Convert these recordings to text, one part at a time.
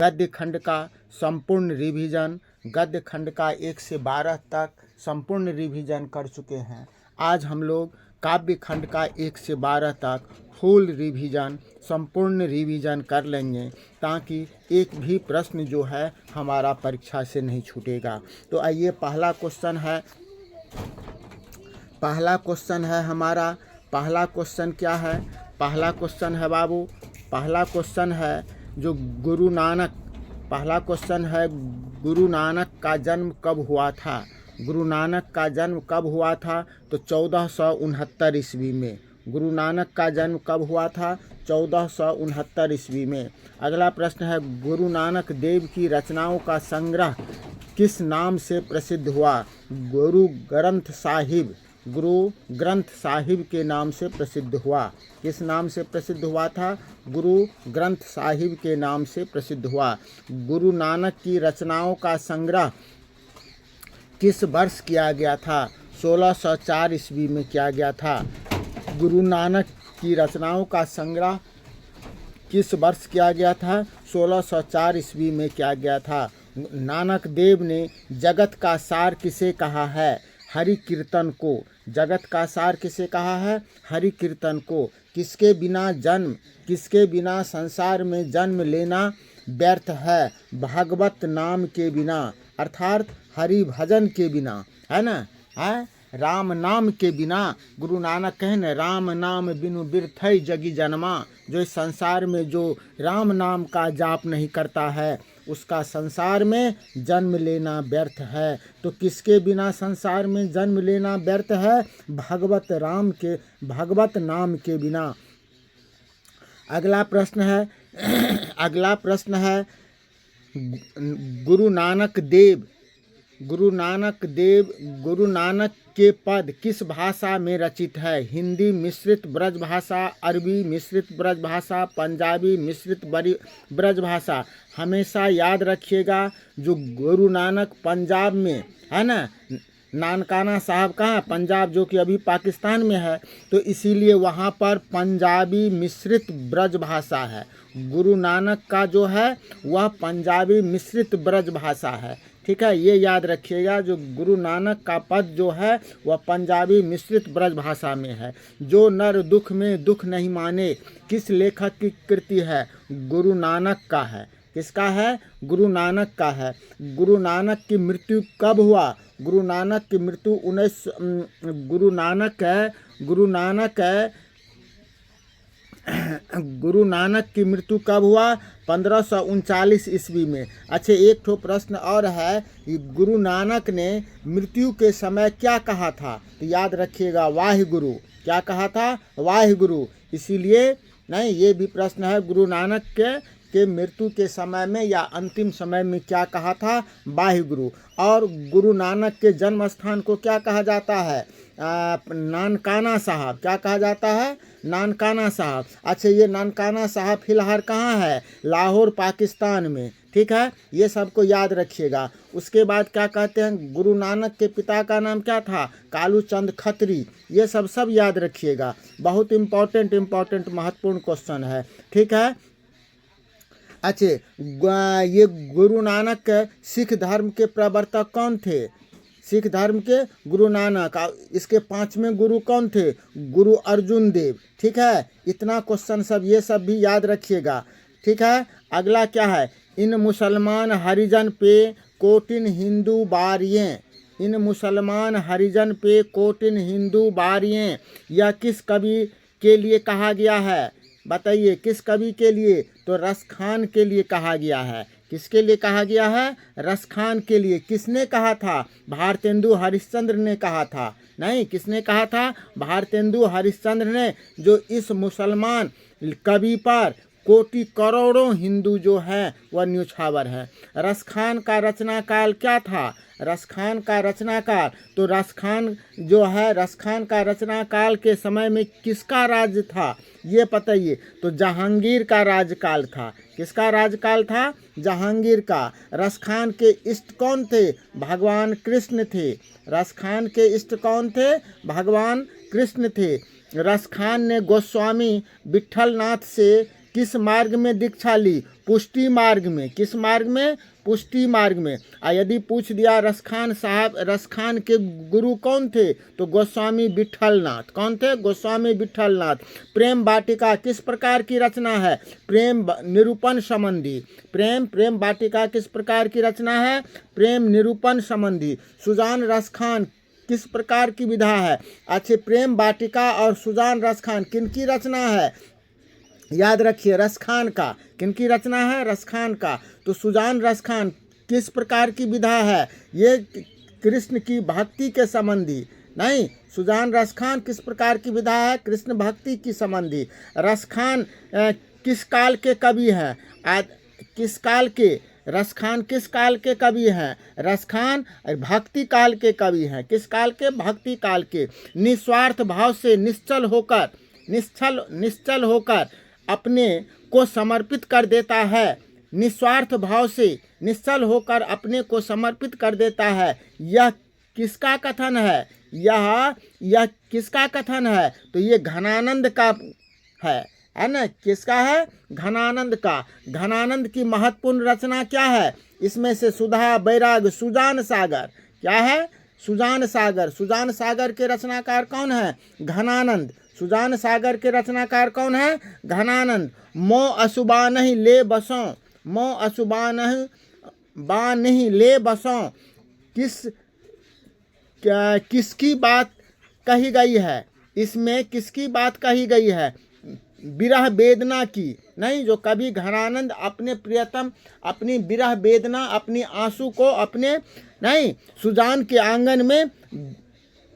गद्य खंड का संपूर्ण रिवीजन, गद्य खंड का 1 से 12 तक संपूर्ण रिवीजन कर चुके हैं। आज हम लोग काव्य खंड का 1 से 12 तक फुल रिवीजन, संपूर्ण रिवीजन कर लेंगे, ताकि एक भी प्रश्न जो है हमारा परीक्षा से नहीं छूटेगा। तो आइए पहला क्वेश्चन है हमारा। पहला क्वेश्चन क्या है? पहला क्वेश्चन है बाबू, पहला क्वेश्चन है जो पहला क्वेश्चन है गुरु नानक का जन्म कब हुआ था? गुरु नानक का जन्म कब हुआ था? तो 1469 ईस्वी में। गुरु नानक का जन्म कब हुआ था? 1469 ईस्वी में। अगला प्रश्न है गुरु नानक देव की रचनाओं का संग्रह किस नाम से प्रसिद्ध हुआ? गुरु ग्रंथ साहिब के नाम से प्रसिद्ध हुआ। किस नाम से प्रसिद्ध हुआ था? गुरु ग्रंथ साहिब के नाम से प्रसिद्ध हुआ। गुरु नानक की रचनाओं का संग्रह किस वर्ष किया गया था? 1604 ईस्वी में किया गया था। गुरु नानक की रचनाओं का संग्रह किस वर्ष किया गया था? 1604 ईस्वी में किया गया था। नानक देव ने जगत का सार किसे कहा है? हरि कीर्तन को। जगत का सार किसे कहा है? हरि कीर्तन को। किसके बिना संसार में जन्म लेना व्यर्थ है? भागवत नाम के बिना, अर्थात हरि भजन के बिना, है ना, है राम नाम के बिना। गुरु नानक कहे न, राम नाम बिनु बिरथई जगी जन्मा। जो इस संसार में जो राम नाम का जाप नहीं करता है, उसका संसार में जन्म लेना व्यर्थ है। तो किसके बिना संसार में जन्म लेना व्यर्थ है? भगवत नाम के बिना। अगला प्रश्न है गुरु नानक के पद किस भाषा में रचित है? हिंदी मिश्रित ब्रज भाषा, अरबी मिश्रित ब्रज भाषा, पंजाबी मिश्रित ब्रज भाषा। हमेशा याद रखिएगा, जो गुरु नानक पंजाब में है ना, नानकाना साहब कहाँ? पंजाब, जो कि अभी पाकिस्तान में है, तो इसीलिए वहाँ पर पंजाबी मिश्रित ब्रज भाषा है। गुरु नानक का जो है वह पंजाबी मिश्रित ब्रज भाषा है। ठीक है, ये याद रखिएगा, जो गुरु नानक का पद जो है वह पंजाबी मिश्रित ब्रज भाषा में है। जो नर दुख में दुख नहीं माने किस लेखक की कृति है? गुरु नानक का है। किसका है? गुरु नानक का है। गुरु नानक की मृत्यु कब हुआ? गुरु नानक की मृत्यु गुरु नानक की मृत्यु कब हुआ? 1539 ईस्वी में। अच्छा, एक ठो प्रश्न और है, गुरु नानक ने मृत्यु के समय क्या कहा था? तो याद रखिएगा, वाहिगुरु। क्या कहा था? वाहिगुरु। इसीलिए नहीं, ये भी प्रश्न है, गुरु नानक के मृत्यु के समय में या अंतिम समय में क्या कहा था? वाहिगुरु। और गुरु नानक के जन्म स्थान को क्या कहा जाता है? नानकाना साहब। क्या कहा जाता है? नानकाना साहब। अच्छा, ये नानकाना साहब फिलहाल कहाँ है? लाहौर, पाकिस्तान में। ठीक है, ये सबको याद रखिएगा। उसके बाद क्या कहते हैं, गुरु नानक के पिता का नाम क्या था? कालू चंद खत्री। ये सब याद रखिएगा, बहुत इम्पोर्टेंट महत्वपूर्ण क्वेश्चन है। ठीक है। अच्छे, ये गुरु नानक सिख धर्म के प्रवर्तक कौन थे? सिख धर्म के गुरु नानक। इसके 5वें गुरु कौन थे? गुरु अर्जुन देव। ठीक है, इतना क्वेश्चन ये सब भी याद रखिएगा। ठीक है। अगला क्या है? इन मुसलमान हरिजन पे कोटिन हिंदू बारियें। इन मुसलमान हरिजन पे कोटिन हिंदू बारियें, यह किस कवि के लिए कहा गया है? बताइए, किस कवि के लिए? तो रसखान के लिए कहा गया है। किसके लिए कहा गया है? रसखान के लिए। किसने कहा था? भारतेंदु हरिश्चंद्र ने कहा था। नहीं, किसने कहा था? भारतेंदु हरिश्चंद्र ने, जो इस मुसलमान कवि पर कोटि करोड़ों हिंदू जो हैं वह न्यौछावर है। रसखान का रचना काल क्या था? रसखान का रचना काल, तो रसखान जो है, रसखान का रचना काल के समय में किसका राज था ये बताइए? तो जहांगीर का राजकाल था। किसका राजकाल था? जहांगीर का। रसखान के इष्ट कौन थे? भगवान कृष्ण थे। रसखान के इष्ट कौन थे? भगवान कृष्ण थे। रसखान ने गोस्वामी विट्ठलनाथ से किस मार्ग में दीक्षा ली? पुष्टि मार्ग में। किस मार्ग में? पुष्टि मार्ग में। यदि पूछ दिया रसखान साहब, रसखान के गुरु कौन थे? तो गोस्वामी विठलनाथ। कौन थे? गोस्वामी विठलनाथ। प्रेम वाटिका किस प्रकार की रचना है? प्रेम निरूपण संबंधी। प्रेम वाटिका किस प्रकार की रचना है? प्रेम निरूपण संबंधी। सुजान रसखान किस प्रकार की विधा है? अच्छे, प्रेम वाटिका और सुजान रसखान किनकी रचना है? याद रखिए, रसखान का। किनकी रचना है? रसखान का। तो सुजान रसखान किस प्रकार की विधा है? ये कृष्ण की भक्ति के संबंधी। नहीं, सुजान रसखान किस प्रकार की विधा है? कृष्ण भक्ति की संबंधी। रसखान किस काल के कवि हैं? किस काल के? रसखान किस काल के कवि हैं? रसखान भक्ति काल के कवि हैं। किस काल के? भक्ति काल के। निस्वार्थ भाव से निश्चल होकर अपने को समर्पित कर देता है। निस्वार्थ भाव से निश्चल होकर अपने को समर्पित कर देता है। यह किसका कथन है? यह किसका कथन है? तो ये घनानंद का है ना? किसका है? घनानंद का। घनानंद की महत्वपूर्ण रचना क्या है? इसमें से सुधा, बैराग, सुजान सागर। क्या है? सुजान सागर। सुजान सागर के रचनाकार कौन है? घनानंद। सुजान सागर के रचनाकार कौन है? घनानंद। मो अशुबा नहीं ले बसों, मो अशुबा नहीं ले बसों, किसकी बात कही गई है? इसमें किसकी बात कही गई है? विरह वेदना की। नहीं, जो कवि घनानंद अपने प्रियतम, अपनी विरह वेदना, अपनी आंसू को अपने नहीं सुजान के आंगन में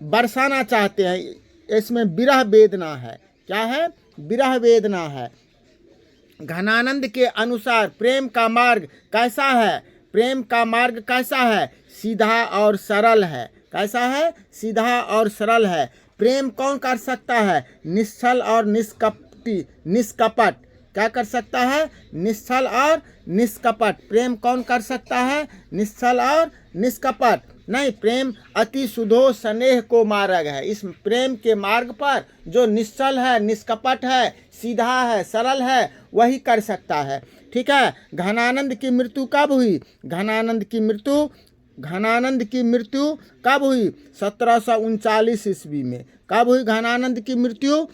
बरसाना चाहते हैं, इसमें विरह वेदना है। क्या है? विरह वेदना है। घनानंद के अनुसार प्रेम का मार्ग कैसा है? प्रेम का मार्ग कैसा है? सीधा और सरल है। कैसा है? सीधा और सरल है। प्रेम कौन कर सकता है? निश्चल और निष्कपट। क्या कर सकता है? निश्चल और निष्कपट। प्रेम कौन कर सकता है? निश्चल और निष्कपट। नहीं, प्रेम अति सुधो स्नेह को मार्ग है। इस प्रेम के मार्ग पर जो निश्चल है, निष्कपट है, सीधा है, सरल है, वही कर सकता है। ठीक है। घनानंद की मृत्यु कब हुई? घनानंद की मृत्यु कब हुई? 1739 ईस्वी में। कब हुई घनानंद की मृत्यु?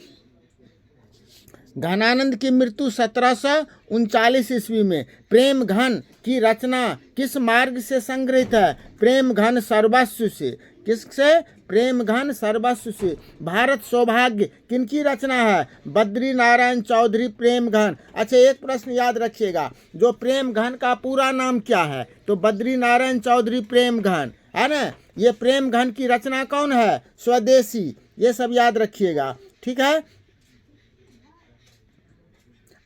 घनानंद की मृत्यु 1739 ईस्वी में। प्रेम घन की रचना किस मार्ग से संग्रहित है? प्रेम घन सर्वस्व से। किससे? प्रेम घन सर्वस्व से। भारत सौभाग्य किनकी रचना है? बद्री नारायण चौधरी प्रेम घन। अच्छा, एक प्रश्न याद रखिएगा, जो प्रेम घन का पूरा नाम क्या है? तो बद्री नारायण चौधरी प्रेम घन, है ना? ये प्रेम घन की रचना कौन है? स्वदेशी। ये सब याद रखिएगा। ठीक है।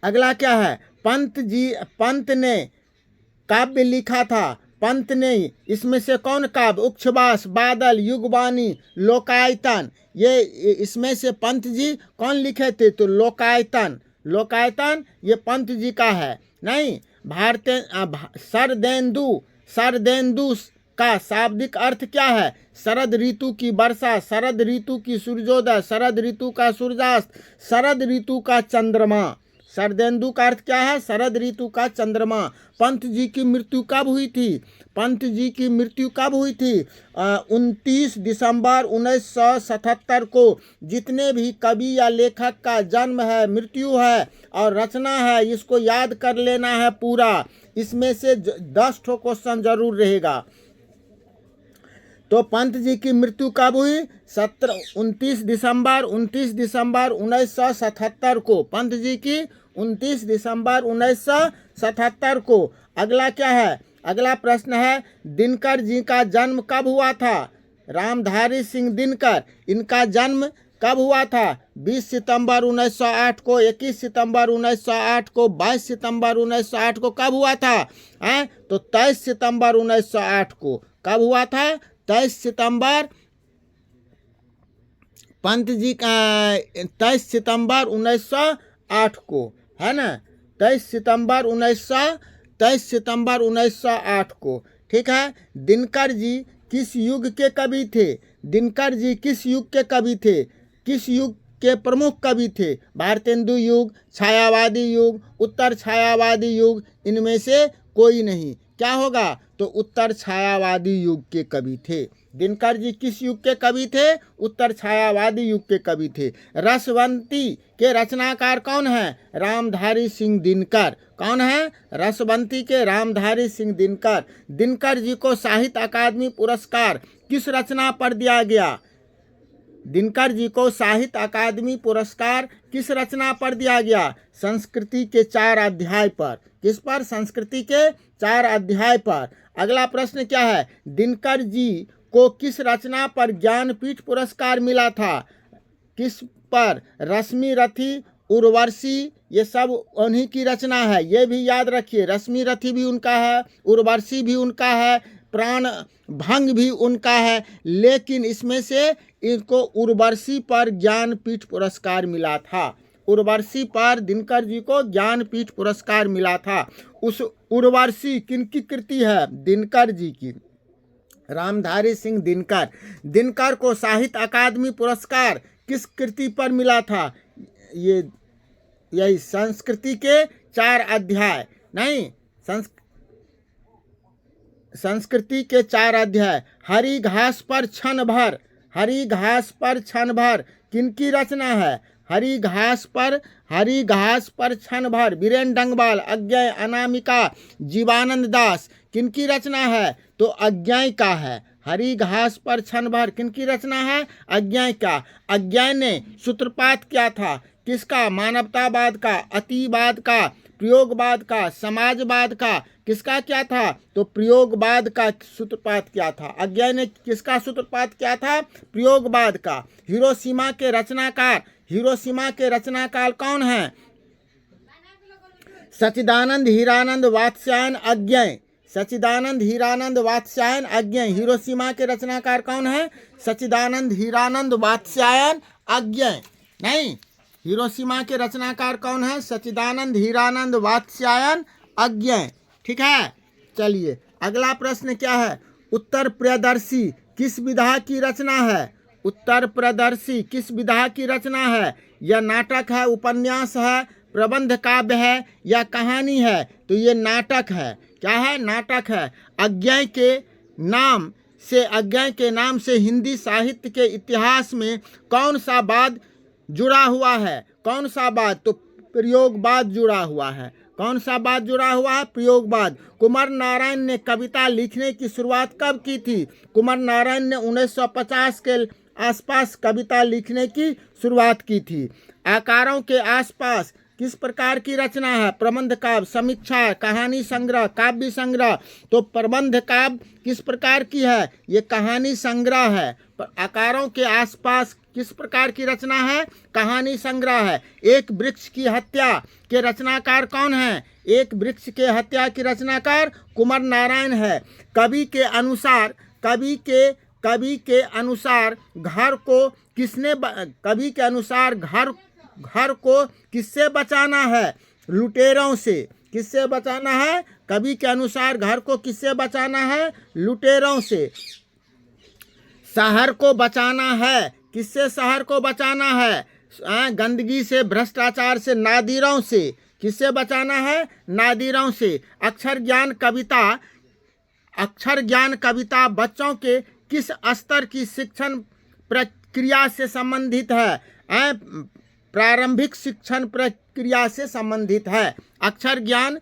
अगला क्या है? पंत ने काव्य लिखा था। पंत ने, इसमें से कौन काव्य? उच्छ्वास, बादल, युगवाणी, लोकायतन। ये इसमें से पंत जी कौन लिखे थे? तो लोकायतन ये पंत जी का है। नहीं, शरदेंदु का शाब्दिक अर्थ क्या है? शरद ऋतु की वर्षा, शरद ऋतु की सूर्योदय, शरद ऋतु का सूर्यास्त, शरद ऋतु का चंद्रमा। शरदेंदु का अर्थ क्या है? शरद ऋतु का चंद्रमा। पंत जी की मृत्यु कब हुई थी? पंत जी की मृत्यु कब हुई थी? 29 दिसंबर 1977 को। जितने भी कवि या लेखक का जन्म है, मृत्यु है और रचना है, इसको याद कर लेना है पूरा। इसमें से 10 ठो क्वेश्चन जरूर रहेगा। तो पंत जी की मृत्यु कब हुई? 29 दिसंबर 1977 को। पंत जी की 29 दिसंबर 1977 को। अगला क्या है? अगला प्रश्न है, दिनकर जी का जन्म कब हुआ था? रामधारी सिंह दिनकर, इनका जन्म कब हुआ था? 20 सितंबर 1908 को, 21 सितंबर 1908 को, 22 सितंबर 1908 को। कब हुआ था? तो 23 सितंबर 1908 को। कब हुआ था? 23 सितंबर। पंत जी का 23 सितंबर 1908 को, है ना? 23 सितंबर 1908 को। ठीक है। दिनकर जी किस युग के कवि थे? दिनकर जी किस युग के कवि थे? किस युग के प्रमुख कवि थे? भारतेंदु युग, छायावादी युग, उत्तर छायावादी युग, इनमें से कोई नहीं। क्या होगा? तो उत्तर छायावादी युग के कवि थे। दिनकर जी किस युग के कवि थे? उत्तर छायावादी युग के कवि थे। रसवंती के रचनाकार कौन है? रामधारी सिंह दिनकर। कौन है? रसवंती के रामधारी सिंह दिनकर। दिनकर जी को साहित्य अकादमी पुरस्कार किस रचना पर दिया गया? दिनकर जी को साहित्य अकादमी पुरस्कार किस रचना पर दिया गया? संस्कृति के 4 अध्याय पर। किस पर? संस्कृति के 4 अध्याय पर। अगला प्रश्न क्या है? दिनकर जी को किस रचना पर ज्ञानपीठ पुरस्कार मिला था? किस पर? रश्मि रथी, उर्वशी, ये सब उन्हीं की रचना है, ये भी याद रखिए। रश्मि रथी भी उनका है, उर्वशी भी उनका है, प्राण भंग भी उनका है, लेकिन इसमें से इनको उर्वशी पर ज्ञानपीठ पुरस्कार मिला था। उर्वशी पर दिनकर जी को ज्ञानपीठ पुरस्कार मिला था। उस उर्वशी किनकी कृति है? दिनकर जी की। रामधारी सिंह दिनकर। दिनकर को साहित्य अकादमी पुरस्कार किस कृति पर मिला था? यही संस्कृति के 4 अध्याय। नहीं, संस्कृति के 4 अध्याय। हरी घास पर क्षण भर। हरी घास पर क्षण भर किनकी रचना है? हरी घास पर क्षण भर बीरेन डंगवाल, अज्ञेय, अनामिका, जीवानंद दास, किनकी रचना है? तो अज्ञेय का है। हरी घास पर क्षण भर किनकी रचना है? अज्ञेय का। अज्ञेय ने सूत्रपात किया था किसका? मानवतावाद का, अतिवाद का, प्रयोगवाद का, समाजवाद का। किसका क्या था? तो प्रयोगवाद का सूत्रपात किया था। अज्ञेय ने किसका सूत्रपात किया था? प्रयोगवाद का। हिरोशिमा के रचनाकार कौन है? सच्चिदानंद हीरानंद वात्स्यायन अज्ञेय। सच्चिदानंद हीरानंद वात्स्यायन अज्ञेय। हिरोशिमा के रचनाकार कौन है? सच्चिदानंद हीरानंद वात्स्यायन अज्ञेय। नहीं, हिरोशिमा के रचनाकार कौन है? सच्चिदानंद हीरानंद वात्स्यायन अज्ञेय। ठीक है, चलिए अगला प्रश्न क्या है? उत्तर प्रियदर्शी किस विधा की रचना है? उत्तर प्रियदर्शी किस विधा की रचना है? यह नाटक है, उपन्यास है, प्रबंध काव्य है या कहानी है? तो ये नाटक है। क्या है? नाटक है। अज्ञेय के नाम से हिंदी साहित्य के इतिहास में कौन सा वाद जुड़ा हुआ है? कौन सा वाद? तो प्रयोगवाद जुड़ा हुआ है। कौन सा वाद जुड़ा हुआ है? प्रयोगवाद। कुमार नारायण ने कविता लिखने की शुरुआत कब की थी? कुमार नारायण ने 1950 के आसपास कविता लिखने की शुरुआत की थी। आकारों के आसपास किस प्रकार की रचना है? प्रबंध काव्य, समीक्षा, कहानी संग्रह, काव्य संग्रह। तो प्रबंध काव्य किस प्रकार की है? ये कहानी संग्रह है। आकारों के आसपास किस प्रकार की रचना है? कहानी संग्रह है। एक वृक्ष की हत्या के रचनाकार कौन है? एक वृक्ष के हत्या की रचनाकार कुमार नारायण है। कवि के अनुसार घर को किससे बचाना है? लुटेरों से। किससे बचाना है? कवि के अनुसार घर को किससे बचाना है? लुटेरों से। शहर को बचाना है। किससे शहर को बचाना है? गंदगी से, भ्रष्टाचार से, नादिरों से। किससे बचाना है? नादिरों से। अक्षर ज्ञान कविता बच्चों के किस स्तर की शिक्षण प्रक्रिया से संबंधित है? प्रारंभिक शिक्षण प्रक्रिया से संबंधित है। अक्षर ज्ञान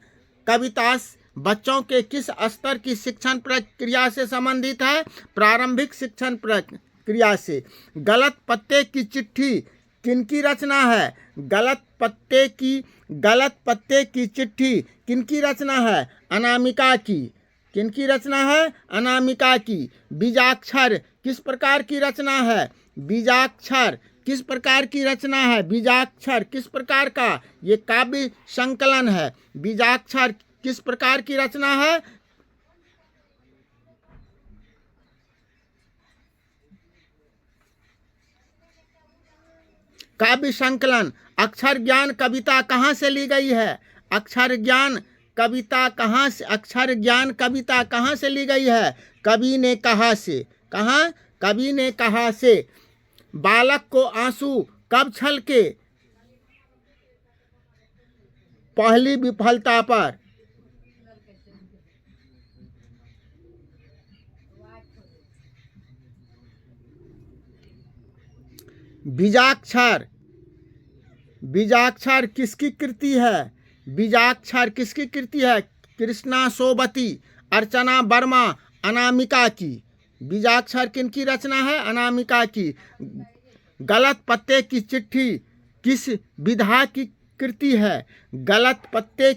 कविता बच्चों के किस स्तर की शिक्षण प्रक्रिया से संबंधित है? प्रारंभिक शिक्षण प्रक्रिया से। गलत पत्ते की चिट्ठी किनकी रचना है? गलत पत्ते की चिट्ठी किनकी रचना है? अनामिका की। किनकी रचना है? अनामिका की। बीजाक्षर किस प्रकार की रचना है? बीजाक्षर किस प्रकार की रचना है? बीजाक्षर किस प्रकार का? ये काव्य संकलन है। बीजाक्षर किस प्रकार की रचना है? काव्य संकलन। अक्षर ज्ञान कविता कहाँ से ली गई है? अक्षर ज्ञान कविता कहाँ से ली गई है? कवि ने कहा से। कहाँ? कवि ने कहा से। बालक को आंसू कब छलके? पहली विफलता पर। बीजाक्षर, बीजाक्षर किसकी कृति है? बीजाक्षर किसकी कृति है? कृष्णा सोबती, अर्चना वर्मा, अनामिका की। बीजाक्षर किनकी रचना है? अनामिका की। गलत पत्ते की चिट्ठी किस विधा की कृति है? गलत पत्ते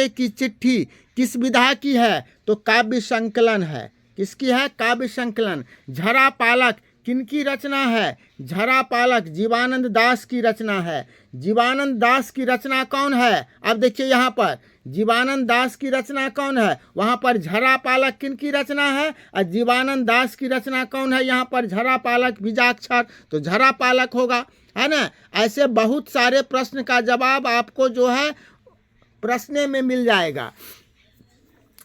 की चिट्ठी किस विधा की है? तो काव्य संकलन है। किसकी है? काव्य संकलन। झरा पालक किनकी रचना है? झरा पालक जीवानंद दास की रचना है। जीवानंद दास की रचना कौन है? अब देखिए यहाँ पर जीवानंद दास की रचना कौन है, वहाँ पर झरा पालक किनकी रचना है, और जीवानंद दास की रचना कौन है, यहाँ पर झरा पालक बीजाक्षर, तो झरा पालक होगा, है ना। ऐसे बहुत सारे प्रश्न का जवाब आपको जो है प्रश्न में मिल जाएगा।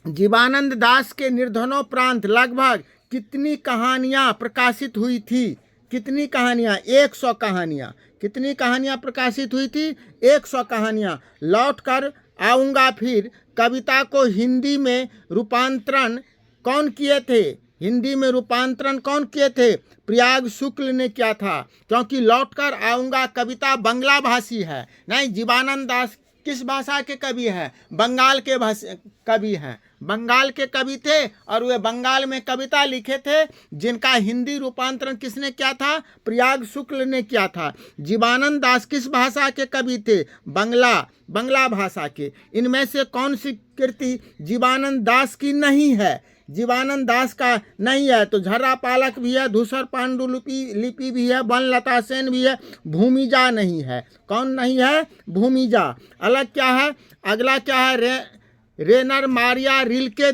जीवानंद दास के निर्धनोपरांत लगभग कितनी कहानियाँ प्रकाशित हुई थी? कितनी कहानियाँ? 100 कहानियाँ। कितनी कहानियाँ प्रकाशित हुई थी? 100 कहानियाँ। लौट कर आऊँगा फिर कविता को हिंदी में रूपांतरण कौन किए थे? हिंदी में रूपांतरण कौन किए थे? प्रयाग शुक्ल ने किया था, क्योंकि लौट कर आऊँगा कविता बंगला भाषी है। नहीं, जीवानंद दास किस भाषा के कवि हैं? बंगाल के कवि हैं। बंगाल के कवि थे और वे बंगाल में कविता लिखे थे, जिनका हिंदी रूपांतरण किसने किया था? प्रयाग शुक्ल ने किया था। जीवानंद दास किस भाषा के कवि थे? बंगला भाषा के। इनमें से कौन सी कृति जीवानंद दास की नहीं है? जीवानंद दास का नहीं है तो झर्रा पालक भी है, धूसर पांडुलिपि भी है, वनलता सेन भी है, भूमिजा नहीं है। कौन नहीं है? भूमिजा। अलग क्या है? अगला क्या है? रेनर मारिया रिल्के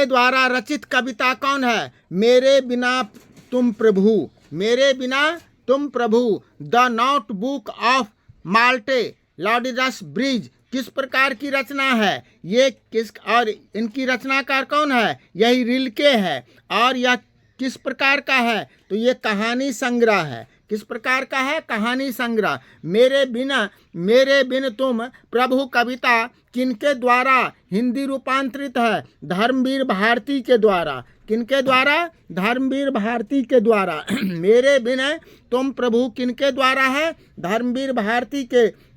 द्वारा रचित कविता कौन है? मेरे बिना तुम प्रभु। मेरे बिना तुम प्रभु। The notebook of Malte Laurids Brigge किस प्रकार की रचना है? ये किस, और इनकी रचनाकार कौन है? यही रिल्के है। और यह किस प्रकार का है? तो ये कहानी संग्रह है। किस प्रकार का है? कहानी संग्रह। मेरे बिन तुम प्रभु कविता किनके द्वारा हिंदी रूपांतरित है? धर्मवीर भारती के द्वारा। किनके द्वारा? धर्मवीर भारती के द्वारा। मेरे बिन तुम प्रभु किनके द्वारा है? धर्मवीर भारती के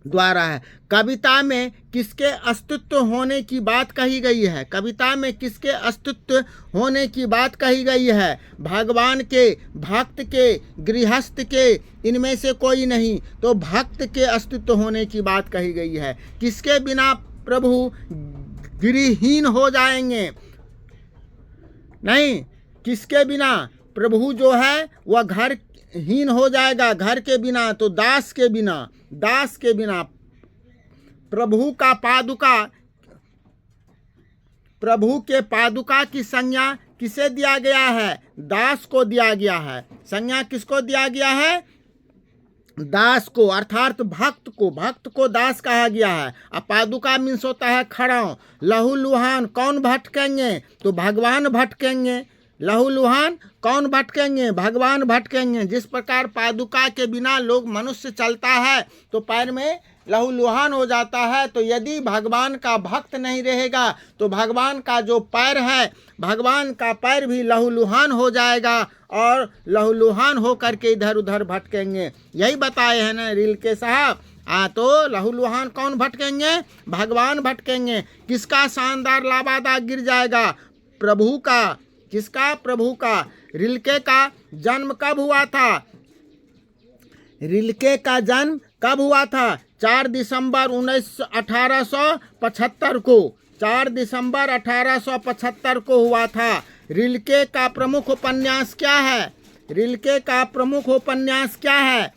द्वारा है। कविता में किसके अस्तित्व होने की बात कही गई है? कविता में किसके अस्तित्व होने की बात कही गई है? भगवान के, भक्त के, गृहस्थ के, इनमें से कोई नहीं, तो भक्त के अस्तित्व होने की बात कही गई है। किसके बिना प्रभु गृहहीन हो जाएंगे? नहीं, किसके बिना प्रभु जो है वह घरहीन हो जाएगा? घर के बिना, तो दास के बिना। दास के बिना। प्रभु का पादुका, प्रभु के पादुका की संज्ञा किसे दिया गया है? दास को दिया गया है। संज्ञा किसको दिया गया है? दास को, अर्थात भक्त को। भक्त को दास कहा गया है। अब पादुका मीन्स होता है खड़ाऊं। लहू लुहान कौन भटकेंगे? तो भगवान भटकेंगे। लहू लुहान कौन भटकेंगे? भगवान भटकेंगे। जिस प्रकार पादुका के बिना लोग मनुष्य चलता है तो पैर में लहू लुहान हो जाता है, तो यदि भगवान का भक्त नहीं रहेगा तो भगवान का जो पैर है, भगवान का पैर भी लहू लुहान हो जाएगा और लहू लुहान होकर के इधर उधर भटकेंगे। यही बताए हैं ना रिल्के साहब। तो लहू लुहान कौन भटकेंगे? भगवान भटकेंगे। किसका शानदार लाबादा गिर जाएगा? प्रभु का। किसका? प्रभु का। रिल्के का जन्म कब हुआ था? रिल्के का जन्म कब हुआ था? 4 दिसंबर 1875 को। 4 दिसंबर 1875 को हुआ था। रिल्के का प्रमुख उपन्यास क्या है? रिल्के का प्रमुख उपन्यास क्या है?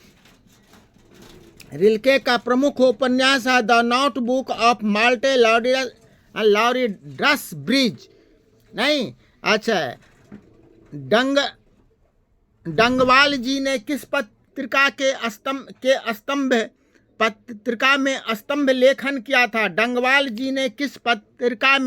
रिल्के का प्रमुख उपन्यास है the notebook of Malte Laurids Brigge. नहीं, अच्छा, डंगवाल जी ने किस पत्रिका के पत्रिका में स्तंभ लेखन किया था? डंगवाल जी ने किस पत्रिका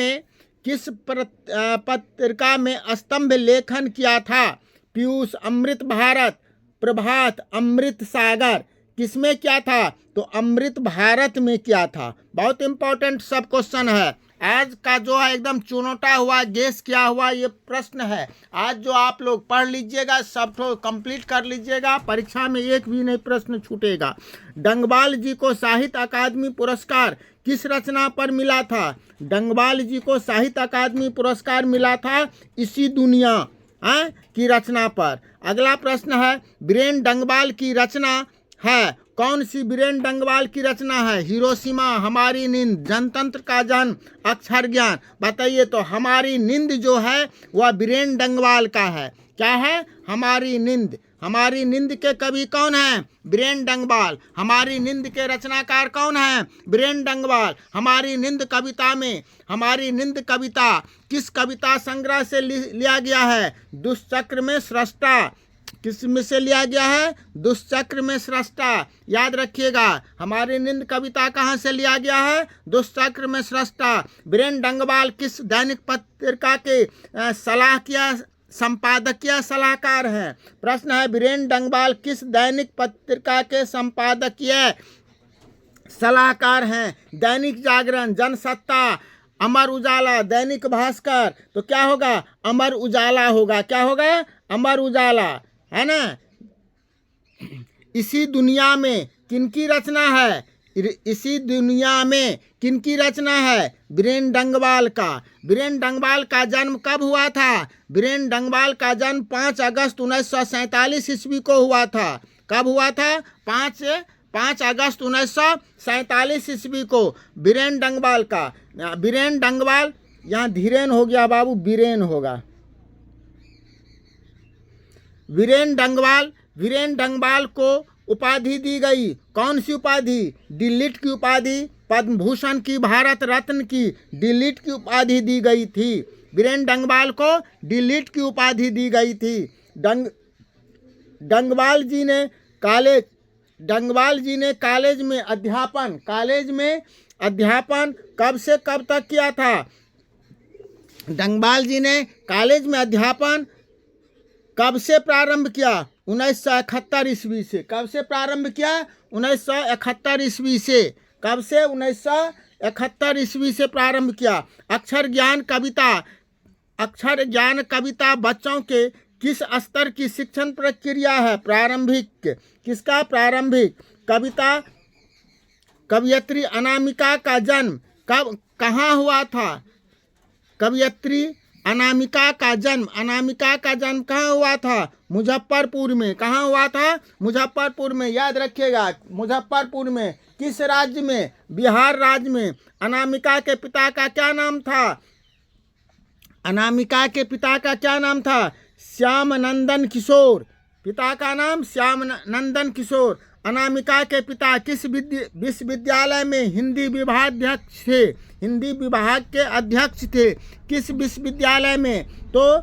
में स्तंभ लेखन किया था? पीयूष अमृत भारत, प्रभात अमृत सागर, किसमें क्या था? तो अमृत भारत में क्या था? बहुत इंपॉर्टेंट सब क्वेश्चन है। आज का जो है एकदम चुनौता हुआ, गेस क्या हुआ, ये प्रश्न है। आज जो आप लोग पढ़ लीजिएगा, सब तो कंप्लीट कर लीजिएगा, परीक्षा में एक भी नहीं प्रश्न छूटेगा। डंगबाल जी को साहित्य अकादमी पुरस्कार किस रचना पर मिला था? डंगबाल जी को साहित्य अकादमी पुरस्कार मिला था इसी दुनिया की रचना पर। अगला प्रश्न है, बीरेन डंगबाल की रचना है, कौन सी बीरेन डंगबाल की रचना है? हिरोशिमा, हमारी नींद, जनतंत्र का जन्म, अक्षर ज्ञान। बताइए तो हमारी नींद जो है वह बीरेन डंगबाल का है। क्या है? हमारी नींद। हमारी नींद के कवि कौन है? बीरेन डंगबाल। हमारी नींद के रचनाकार कौन है? बीरेन डंगबाल। हमारी नींद कविता में, हमारी नींद कविता किस कविता संग्रह से लिया गया है? दुष्चक्र में सृष्टा। किस में से लिया गया है? दुष्चक्र में सृष्टा। याद रखिएगा, हमारी नींद कविता कहाँ से लिया गया है? दुष्चक्र में सृष्टा। बीरेन डंगबाल किस दैनिक पत्रिका के संपादकीय सलाहकार हैं? प्रश्न है, बीरेन डंगबाल किस दैनिक पत्रिका के संपादकीय सलाहकार हैं? दैनिक जागरण, जनसत्ता, अमर उजाला, दैनिक भास्कर। तो क्या होगा? अमर उजाला होगा। क्या होगा? अमर उजाला, है ना। इसी दुनिया में किनकी रचना है? इसी दुनिया में किनकी रचना है? बीरेन डंगबाल का। बीरेन डंगबाल का जन्म कब हुआ था? बीरेन डंगबाल का जन्म 5 अगस्त 1947 ईस्वी को हुआ था। कब हुआ था? 5 अगस्त 1947 ईस्वी को बीरेन डंगबाल का। बीरेन डंगबाल, यहाँ धीरेन हो गया बाबू, बीरेन होगा। बीरेन डंगबाल को उपाधि दी गई, कौन सी उपाधि? डिलिट की उपाधि, पद्म भूषण की, भारत रत्न की, डिलिट की उपाधि दी गई थी। बीरेन डंगबाल को डिलिट की उपाधि दी गई थी। डंगबाल जी ने कॉलेज में अध्यापन कब से कब तक किया था? डंगबाल जी ने कॉलेज में अध्यापन कब से प्रारंभ किया? 1971 ईस्वी से। कब से प्रारंभ किया? 1971 ईस्वी से। कब से? 1971 ईस्वी से प्रारंभ किया। अक्षर ज्ञान कविता बच्चों के किस स्तर की शिक्षण प्रक्रिया है? प्रारंभिक। किसका? प्रारंभिक। कवयित्री अनामिका का जन्म कहाँ हुआ था? कवयित्री अनामिका का जन्म कहाँ हुआ था? मुजफ्फरपुर में। कहाँ हुआ था? मुजफ्फरपुर में। याद रखिएगा, मुजफ्फरपुर में। किस राज्य में? बिहार राज्य में। अनामिका के पिता का क्या नाम था? अनामिका के पिता का क्या नाम था? श्यामनंदन किशोर। पिता का नाम श्यामनंदन किशोर। अनामिका के पिता किस विश्वविद्यालय में हिंदी विभागाध्यक्ष थे? हिंदी विभाग के अध्यक्ष थे। किस विश्वविद्यालय में? तो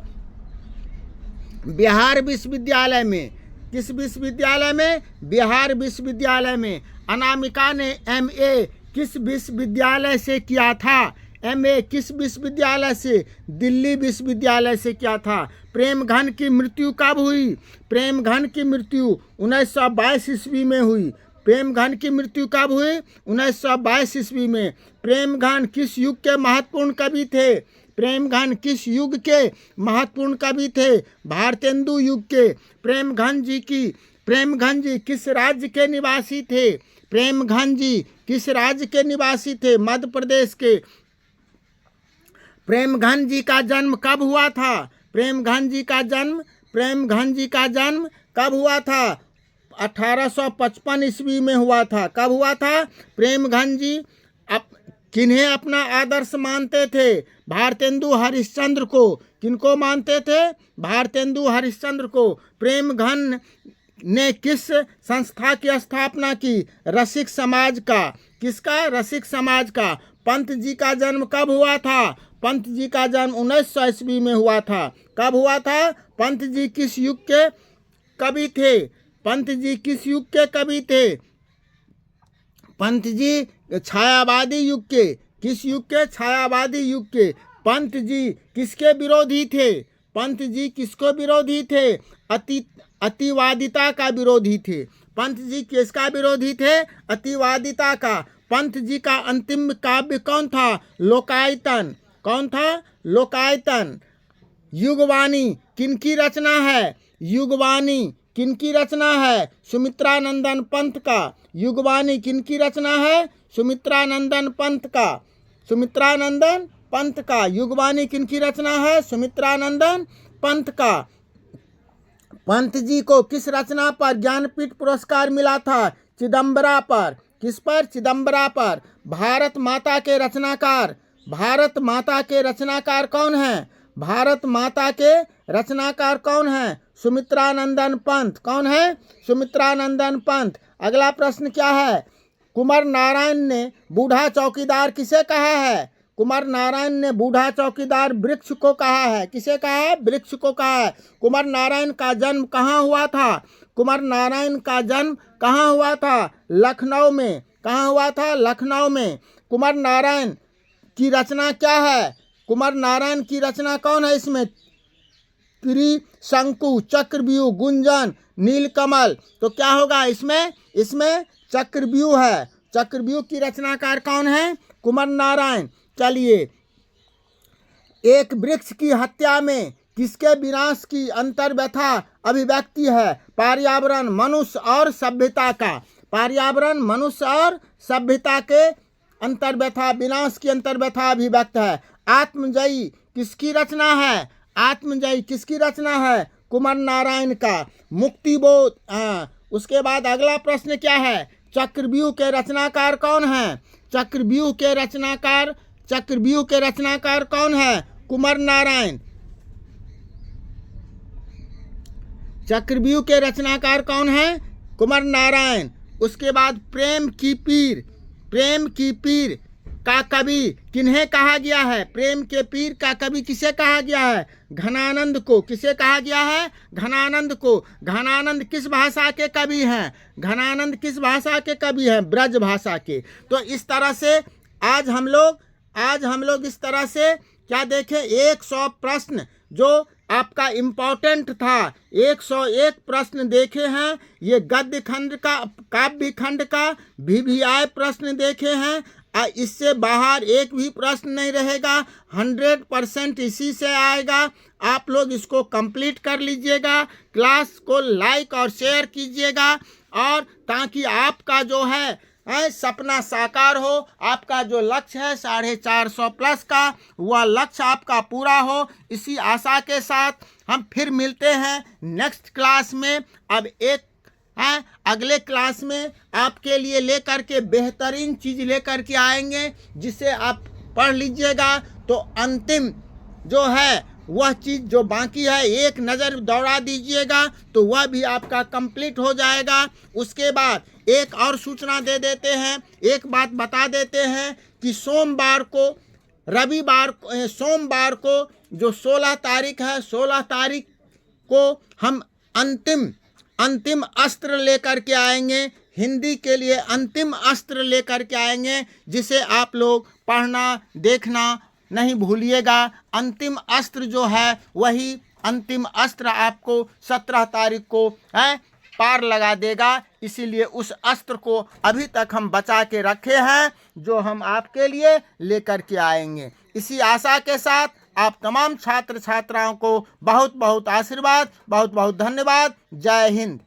बिहार विश्वविद्यालय में। किस विश्वविद्यालय में? बिहार विश्वविद्यालय में। अनामिका ने MA किस विश्वविद्यालय से किया था? MA किस विश्वविद्यालय से? दिल्ली विश्वविद्यालय से किया था। प्रेमघन की मृत्यु कब हुई? प्रेमघन की मृत्यु 1922 ईस्वी में हुई। प्रेमघन की मृत्यु कब हुई? 1922 ईस्वी में। प्रेमघन किस युग के महत्वपूर्ण कवि थे? प्रेमघन किस युग के महत्वपूर्ण कवि थे? भारतेंदु युग के। प्रेमघन जी किस राज्य के निवासी थे? प्रेमघन जी किस राज्य के निवासी थे? मध्य प्रदेश के। प्रेमघन जी का जन्म कब हुआ था? प्रेमघन जी का जन्म कब हुआ था? 1855 ईस्वी में हुआ था। कब हुआ था? प्रेमघन जी किन्हें अपना आदर्श मानते थे? भारतेंदु हरिश्चंद्र को। किनको मानते थे? भारतेंदु हरिश्चंद्र को। प्रेमघन ने किस संस्था की स्थापना की? रसिक समाज का। किसका? रसिक समाज का। पंत जी का जन्म कब हुआ था? पंत जी का जन्म 1900 ईस्वी में हुआ था। कब हुआ था? पंत जी किस युग के कवि थे? पंत जी किस युग के कवि थे? पंत जी छायावादी युग के। किस युग के? छायावादी युग के। पंत जी किसके विरोधी थे? पंत जी किसको विरोधी थे? अतिवादिता का विरोधी थे। पंत जी किसका विरोधी थे? अतिवादिता का। पंत जी का अंतिम काव्य कौन था? लोकायतन। कौन था? लोकायतन। युगवाणी किनकी रचना है? युगवाणी किनकी रचना है? सुमित्रानंदन पंत का। युगवाणी किनकी रचना है? सुमित्रानंदन पंत का। सुमित्रानंदन पंत का। युगवाणी किनकी रचना है? सुमित्रानंदन पंत का। पंत जी को किस रचना पर ज्ञानपीठ पुरस्कार मिला था? चिदम्बरा पर। किस पर? चिदम्बरा पर। भारत माता के रचनाकार। भारत माता के रचनाकार कौन है? भारत माता के रचनाकार कौन है? सुमित्रानंदन पंत। कौन है? सुमित्रानंदन पंत। अगला प्रश्न क्या है? कुंवर नारायण ने बूढ़ा चौकीदार किसे कहा है? कुंवर नारायण ने बूढ़ा चौकीदार वृक्ष को कहा है। किसे कहा है? वृक्ष को कहा है। कुंवर नारायण का जन्म कहाँ हुआ था? कुंवर नारायण का जन्म कहाँ हुआ था? लखनऊ में। कहाँ हुआ था? लखनऊ में। कुंवर नारायण की रचना क्या है? कुंवर नारायण की रचना कौन है इसमें? त्रिशंकु, चक्रव्यूह, गुंजन, नीलकमल। तो क्या होगा इसमें? इसमें चक्रव्यूह है। चक्रव्यूह की रचनाकार कौन है? कुंवर नारायण। चलिए, एक वृक्ष की हत्या में किसके विनाश की अंतर्व्यथा अभिव्यक्ति है? पर्यावरण, मनुष्य और सभ्यता का। पर्यावरण, मनुष्य और सभ्यता के अंतर्व्यथा, विनाश की अंतर्व्यथा अभिव्यक्त है। आत्मजयी किसकी रचना है? आत्मजयी किसकी रचना है? कुंवर नारायण का। मुक्तिबोध। उसके बाद अगला प्रश्न क्या है? चक्रव्यूह के रचनाकार कौन है? चक्रव्यूह के रचनाकार कौन है? कुंवर नारायण। चक्रव्यूह के रचनाकार कौन है? कुंवर नारायण। उसके बाद प्रेम की पीर का कवि किन्हें कहा गया है? प्रेम के पीर का कवि किसे कहा गया है? घनानंद को। किसे कहा गया है? घनानंद को। घनानंद किस भाषा के कवि हैं? घनानंद किस भाषा के कवि हैं? ब्रज भाषा के। तो इस तरह से आज हम लोग इस तरह से क्या देखें? 100 प्रश्न जो आपका इम्पोर्टेंट था, 101 प्रश्न देखे हैं। ये गद्य खंड का, काव्य खंड का VVI प्रश्न देखे हैं। इससे बाहर एक भी प्रश्न नहीं रहेगा। 100% इसी से आएगा। आप लोग इसको कंप्लीट कर लीजिएगा। क्लास को लाइक और शेयर कीजिएगा, और ताकि आपका जो है सपना साकार हो। आपका जो लक्ष्य है 450 प्लस का, वह लक्ष्य आपका पूरा हो। इसी आशा के साथ हम फिर मिलते हैं नेक्स्ट क्लास में। अब एक अगले क्लास में आपके लिए लेकर के बेहतरीन चीज़ लेकर के आएंगे, जिसे आप पढ़ लीजिएगा तो अंतिम जो है वह चीज़ जो बाकी है एक नज़र दौड़ा दीजिएगा तो वह भी आपका कंप्लीट हो जाएगा। उसके बाद एक और सूचना दे देते हैं, एक बात बता देते हैं कि सोमवार को जो 16 तारीख है, 16 तारीख को हम अंतिम अस्त्र लेकर के आएंगे। हिंदी के लिए अंतिम अस्त्र लेकर के आएंगे, जिसे आप लोग पढ़ना देखना नहीं भूलिएगा। अंतिम अस्त्र जो है वही अंतिम अस्त्र आपको 17 तारीख को पार लगा देगा। इसीलिए उस अस्त्र को अभी तक हम बचा के रखे हैं, जो हम आपके लिए लेकर के आएंगे। इसी आशा के साथ आप तमाम छात्र छात्राओं को बहुत बहुत आशीर्वाद, बहुत बहुत धन्यवाद। जय हिंद।